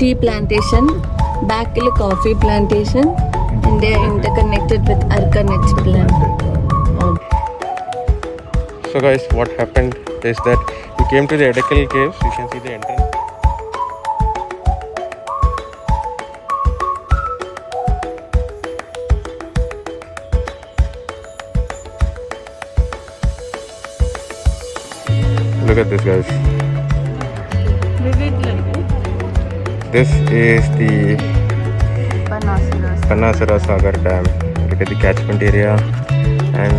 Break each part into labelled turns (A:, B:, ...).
A: tea plantation, back coffee plantation, and they are interconnected with Arcanets plant.
B: So guys, what happened is that we came to the Edekal caves. You can see the entrance. Look at this, guys. This is the Banasara Sagar Dam. Look at the catchment area and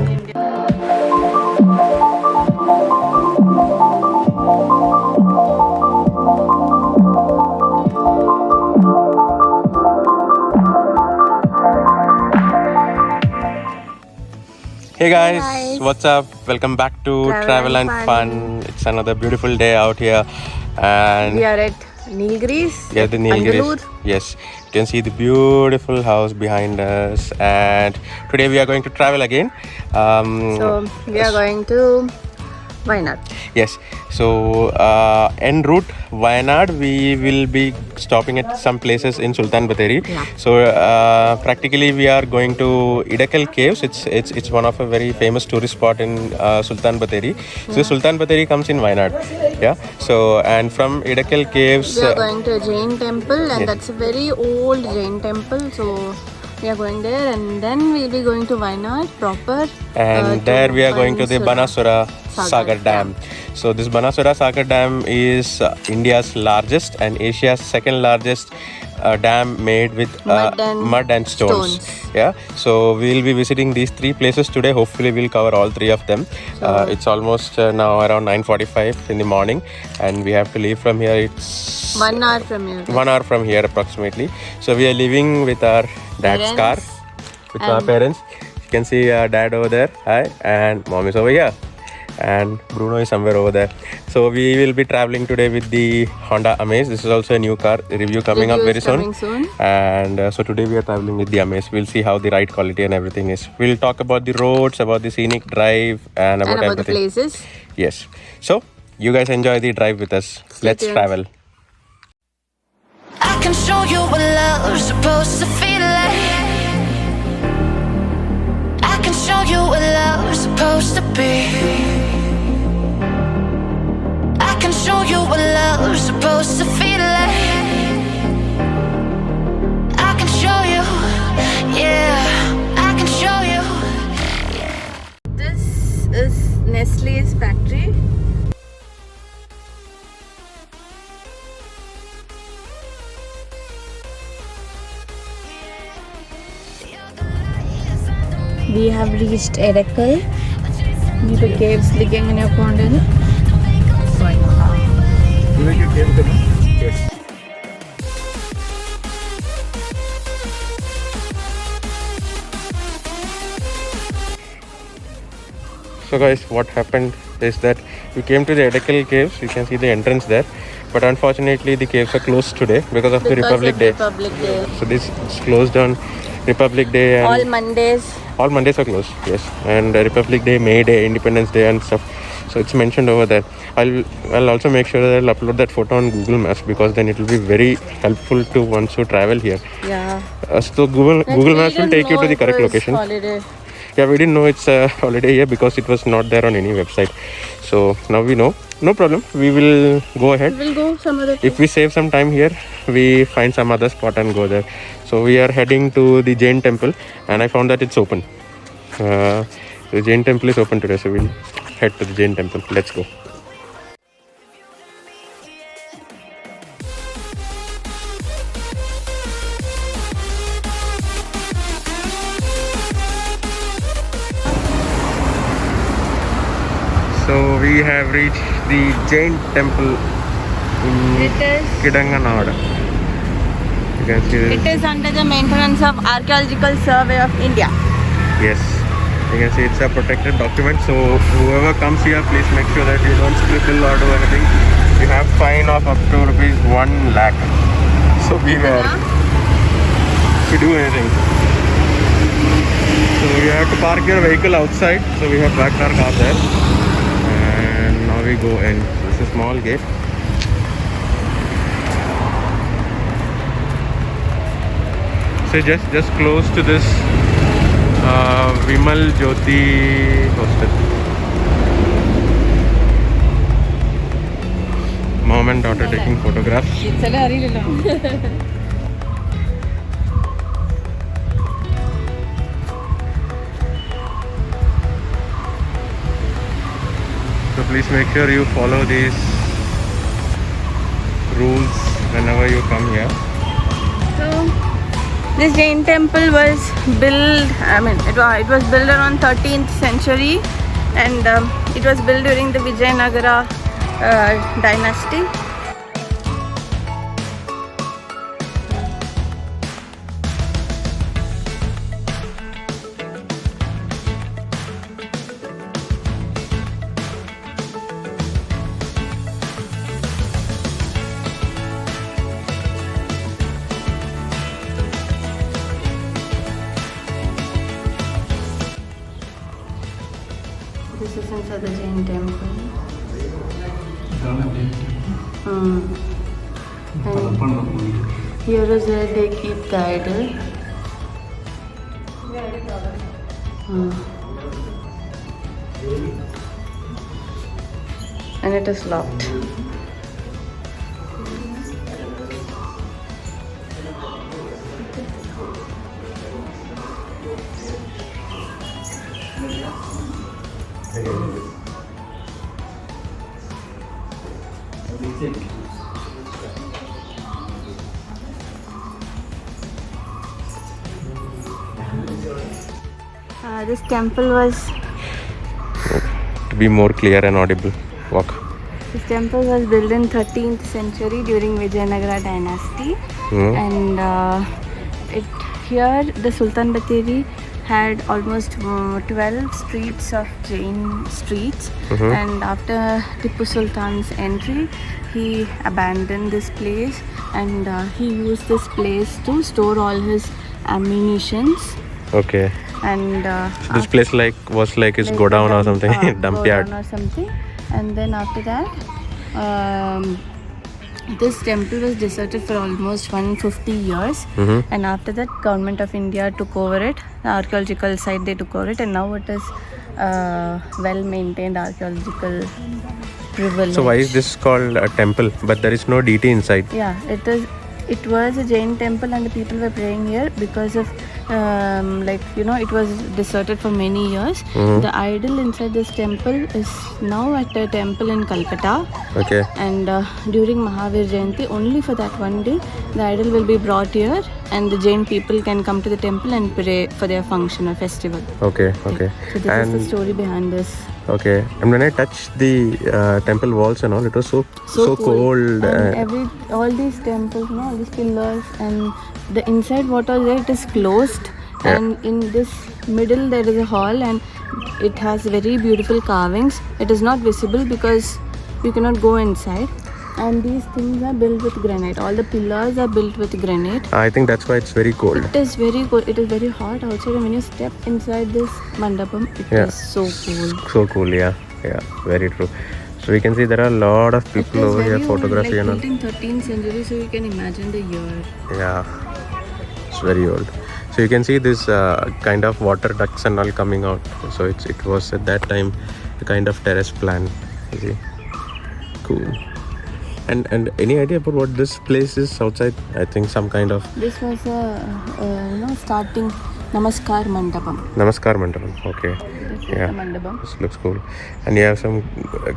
B: hey guys, what's up? Welcome back to Travel and Fun. It's another beautiful day out here, and
A: we are at Nilgiris.
B: Yeah, the Nilgiris. Yes, you can see the beautiful house behind us, and today we are going to travel again.
A: So we are going to Wayanad.
B: Yes, so en route Wayanad, we will be stopping at some places in Sultan Bathery.
A: Yeah.
B: So practically we are going to Edekal Caves. It's one of a very famous tourist spot in Sultan Bathery. So Sultan Bathery comes in Wayanad. Yeah. So and from Edekal Caves
A: we are going to a Jain temple, and that's a very old Jain temple. So we are going there, and then we'll be going to Wayanad proper.
B: And there we are going to the Banasura Sagar Dam. So this Banasura Sagar Dam is India's largest and Asia's second largest dam made with mud and stones. Yeah. So we'll be visiting these three places today. Hopefully we'll cover all three of them. It's almost now around 9:45 in the morning, and we have to leave from here. It's
A: 1 hour from here.
B: 1 hour from here approximately. So we are leaving with our dad's car, with our parents. You can see dad over there. Hi. And mom is over here. And Bruno is somewhere over there. So we will be traveling today with the Honda Amaze. This is also a new car. Review coming up very soon. And so today we are traveling with the Amaze. We'll see how the ride quality and everything is. We'll talk about the roads, about the scenic drive, and about everything.
A: The places.
B: Yes. So you guys enjoy the drive with us. Let's travel.
C: I can show you what love's supposed to feel like. I can show you what love's supposed to be. I can show you what love's supposed to feel like. I can show you, yeah, I can show you.
A: This is Nestle's factory. We have reached Edekal. The caves liggen in a pond.
B: Yes. So guys, what happened is that we came to the Edekal caves. You can see the entrance there, but unfortunately the caves are closed today because of the Republic Day. So this is closed on Republic Day. And
A: all Mondays.
B: All Mondays are closed, yes. And Republic Day, May Day, Independence Day and stuff. So it's mentioned over there. I'll also make sure that I'll upload that photo on Google Maps, because then it will be very helpful to once you travel here.
A: Yeah.
B: So Google Maps will take you to the correct location.
A: Holiday.
B: Yeah, we didn't know it's a holiday here because it was not there on any website. So now we know. No problem. We will go ahead.
A: We'll go some other
B: If we save some time here, we find some other spot and go there. So we are heading to the Jain temple, and I found that it's open. The Jain temple is open today, so we'll head to the Jain temple. Let's go. So we have reached the Jain temple in Kidanganad. You can see this.
A: It is under the maintenance of Archaeological Survey of India.
B: Yes, you can see it's a protected document. So whoever comes here, please make sure that you don't scribble or do anything. You have fine of up to ₹1 lakh. So beware if you do anything. So you have to park your vehicle outside. So we have parked our car there, and now we go in. So it's a small gate. So just close to this Vimal Jyoti hostel. Mom and daughter taking photographs. So please make sure you follow these rules whenever you come here.
A: So this Jain temple was built, it was built around 13th century, and it was built during the Vijayanagara dynasty. This is inside the Jain temple. And here is where they keep the idol. And it is locked. This temple was
B: To be more clear and audible, walk.
A: This temple was built in 13th century during Vijayanagara dynasty, and here the Sultan Bateri had almost 12 streets of Jain streets, and after Tipu Sultan's entry, he abandoned this place, and he used this place to store all his ammunitions.
B: Okay.
A: And
B: So this place was like his godown or something, dump yard.
A: Or something. And then after that, this temple was deserted for almost 150 years. And after that, Government of India took over it. The archaeological site, they took over it, and now it is well maintained archaeological privilege.
B: So why is this called a temple? But there is no deity inside.
A: Yeah, it was a Jain temple, and the people were praying here because of it was deserted for many years. The idol inside this temple is now at a temple in Calcutta.
B: Okay.
A: And during Mahavir Jayanti, only for that one day, the idol will be brought here, and the Jain people can come to the temple and pray for their function or festival.
B: Okay.
A: So this is the story behind this.
B: Okay. And when I touched the temple walls and all, it was so cold.
A: And all these temples, all these pillars, and the inside what was there, it is closed.
B: Yeah.
A: And in this middle there is a hall, and it has very beautiful carvings. It is not visible because you cannot go inside. And these things are built with granite. All the pillars are built with granite.
B: I think that's why it's very cold.
A: It is very cold. It is very hot outside, and when you step inside this mandapam, it is so cool.
B: So cool, yeah, very true. So we can see there are a lot of people over here photography and all.
A: Built in 13th century, so you can imagine the year.
B: Yeah, it's very old. So you can see this kind of water ducts and all coming out. So it was at that time a kind of terrace plan. You see, cool. And any idea about what this place is outside? I think some kind of.
A: This was starting Namaskar Mandapam.
B: Namaskar Mandapam. Okay.
A: This is
B: Yeah.
A: the mandapam.
B: This looks cool. And you have some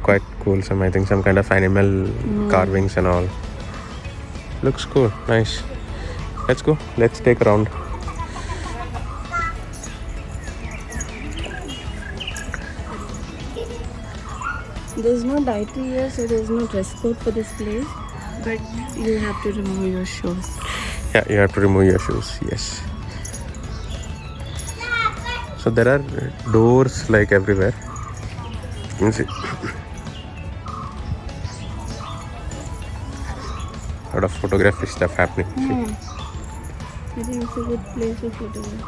B: quite cool, I think some kind of animal carvings and all. Looks cool. Nice. Let's go. Let's take a round.
A: There's no dietary here, so there's no dress code for this place. But you have to remove your shoes.
B: Yeah, you have to remove your shoes. Yes. So there are doors like everywhere. You can see. A lot of photography stuff happening. See?
A: I think it's a good place for photography.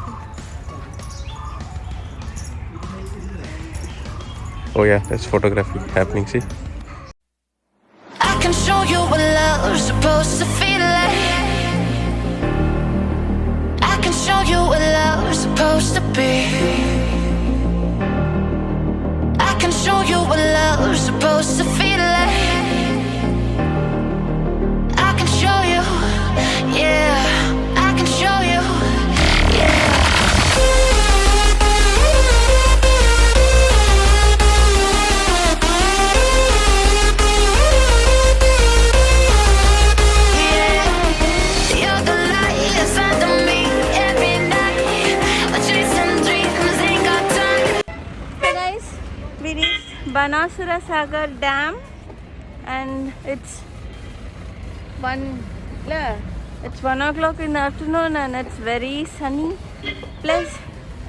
B: Oh yeah, there's photography happening. See.
C: I can show you what love's supposed to feel like. I can be. I can show you what love's supposed to feel like. I can show you, yeah. I can show you, yeah. You're the light inside of me every night. We're chasing dreams, ain't got time.
A: Hey guys, we reached Banasura Sagar Dam and it's 1 o'clock in the afternoon and it's very sunny. Plus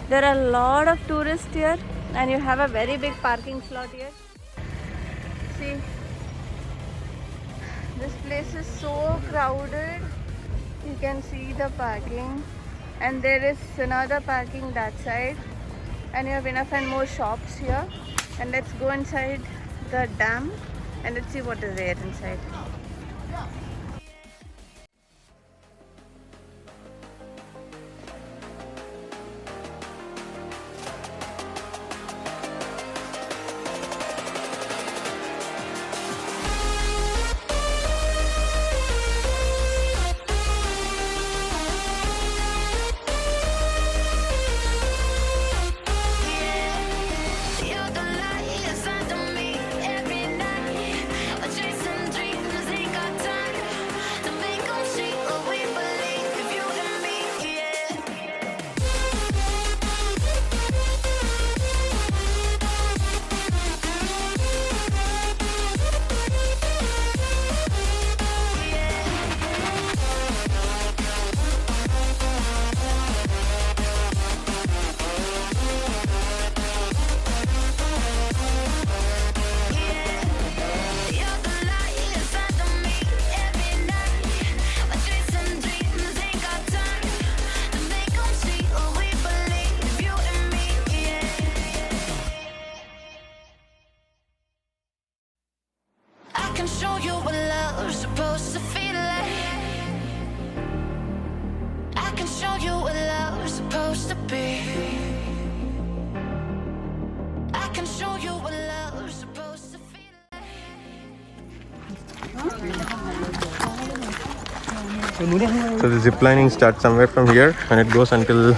A: there are a lot of tourists here and you have a very big parking slot here. See, this place is so crowded. You can see the parking and there is another parking that side and you have enough and more shops here. And let's go inside the dam and let's see what is there inside.
C: You're the light inside of me every night. We're chasing dreams, ain't got time to make 'em see what we believe. If you and me, yeah. You're the light inside of me every night. We're chasing dreams, ain't got time to make 'em see what we believe. If you and me, yeah. I can show you what love's supposed to feel like. I can show you what love's supposed to be. I can show you what love's supposed to feel like.
B: So the zip lining starts somewhere from here and it goes until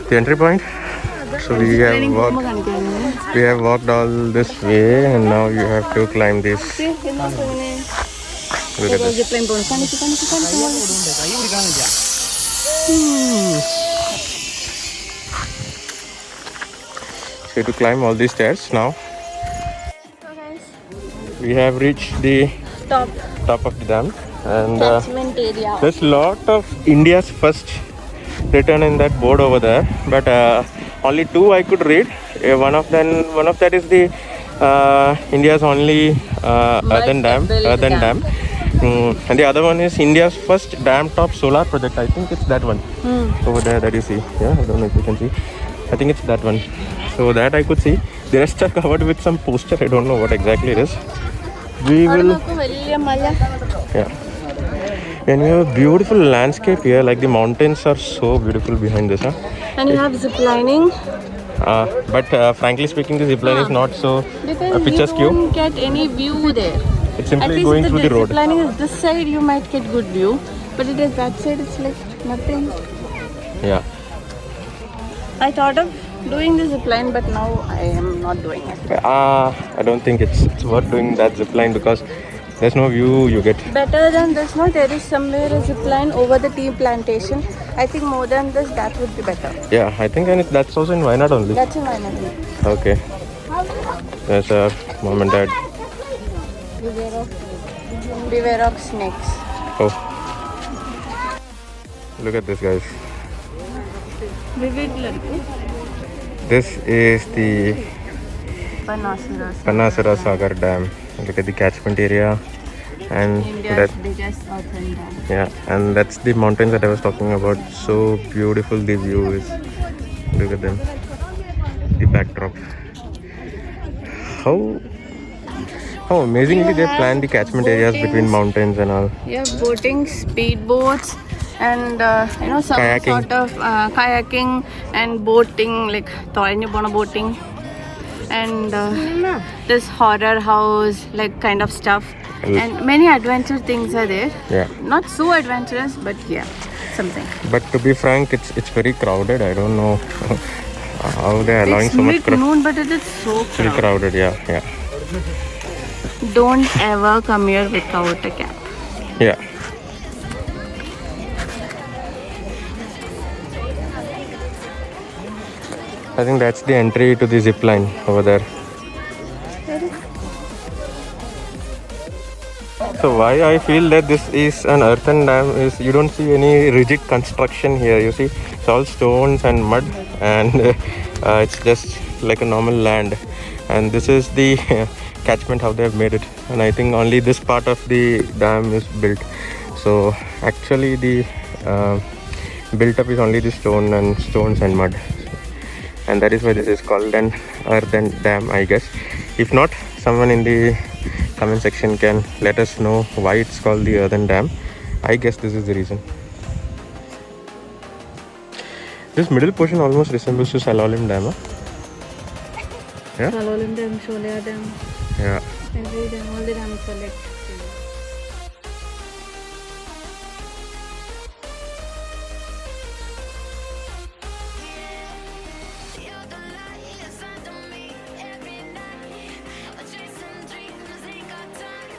B: the entry point. So we have walked all this way and now you have to climb this. Look at this. So to climb all these stairs now.
A: So guys,
B: We have reached the top of the dam and
A: catchment area.
B: there's a lot of India's first written in that board over there, but only two I could read. One of that is the India's only earthen dam. And the other one is India's first dam top solar project. I think it's that one over there that you see. Yeah, I don't know if you can see. I think it's that one. So that I could see. The rest are covered with some poster. I don't know what exactly it is. We will. Yeah. And we have a beautiful landscape here. Like the mountains are so beautiful behind this. Huh?
A: And you have zip lining.
B: But frankly speaking, the zip line is not so
A: Because
B: picturesque.
A: you won't get any view there.
B: It's
A: At
B: simply
A: least
B: going
A: if
B: through the road.
A: zip lining is this side, you might get good view. But it is that side, it's like nothing.
B: Yeah.
A: I thought of doing the zip line, but now I am not doing it.
B: I don't think it's worth doing that zip line because there's no view you get.
A: Better than this, no? There is somewhere a zip line over the tea plantation. I think more than this, that would be better.
B: Yeah, I think that's also in Wayanad only.
A: That's in my mind.
B: Okay. There's a mom and dad.
A: Beware of snakes.
B: Oh. Look at this, guys.
A: Vivid ladki.
B: This is the
A: Banasura.
B: Banasura Sagar Dam. Look at the catchment area. And
A: India's
B: that,
A: biggest earthen dam.
B: yeah, and that's the mountains that I was talking about. So beautiful the view is. Look at them. The backdrop. How amazingly they plan the catchment areas between mountains and all.
A: You have boating, speed boats, and some
B: Kayaking.
A: sort of kayaking and boating, like boating, and this horror house like kind of stuff, and many adventure things are there.
B: Yeah.
A: Not so adventurous, but yeah, something.
B: But to be frank, it's very crowded. I don't know how they're allowing
A: It's
B: so much crowd.
A: mid-noon, but it is so
B: Still
A: crowded.
B: crowded, yeah, yeah.
A: Don't ever come here without a cap.
B: Yeah. I think that's the entry to the zip line over there. So why I feel that this is an earthen dam is you don't see any rigid construction here. You see it's all stones and mud, and it's just like a normal land. And this is the catchment how they have made it. And I think only this part of the dam is built. So actually the built up is only the stones and mud. And that is why this is called an earthen dam, I guess. If not, someone in the comment section can let us know why it's called the earthen dam. I guess this is the reason. This middle portion almost resembles to Salolim Dam, huh? Yeah?
A: Salolim Dam, Sholaya Dam,
B: Yeah.
A: every dam, all the dams are like.
C: You're the light inside of me every night. We're chasing dreams, ain't got time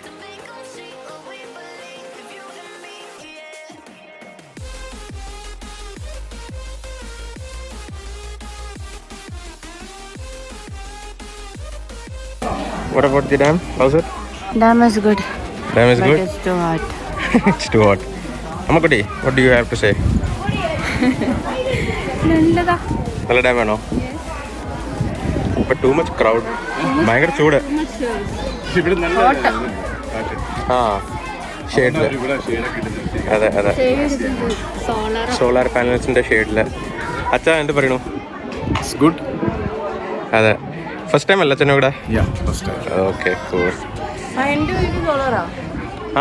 C: to make 'em see what we believe. If you and me, yeah.
B: What about the dam? How's it?
A: Dam is good,
B: Dam is
A: but
B: good?
A: it's too hot.
B: It's too hot. Amakudi, what do you have to say? നല്ല dam ആണോ? But too much crowd. ഭയങ്കര ചൂട്. ആ ഷെയ്ഡില്. അതെ അതെ. Solar പാനൽസിന്റെ ഷെയ്ഡില്. അച്ഛാ എന്ത് പറയണു?
D: It's good.
B: അതെ. ഫസ്റ്റ് ടൈം അല്ല അച്ഛനും ഇവിടെ?
D: Yeah, first time.
B: Okay, cool.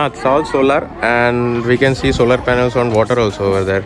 B: It's all solar, and we can see solar panels on water also over there.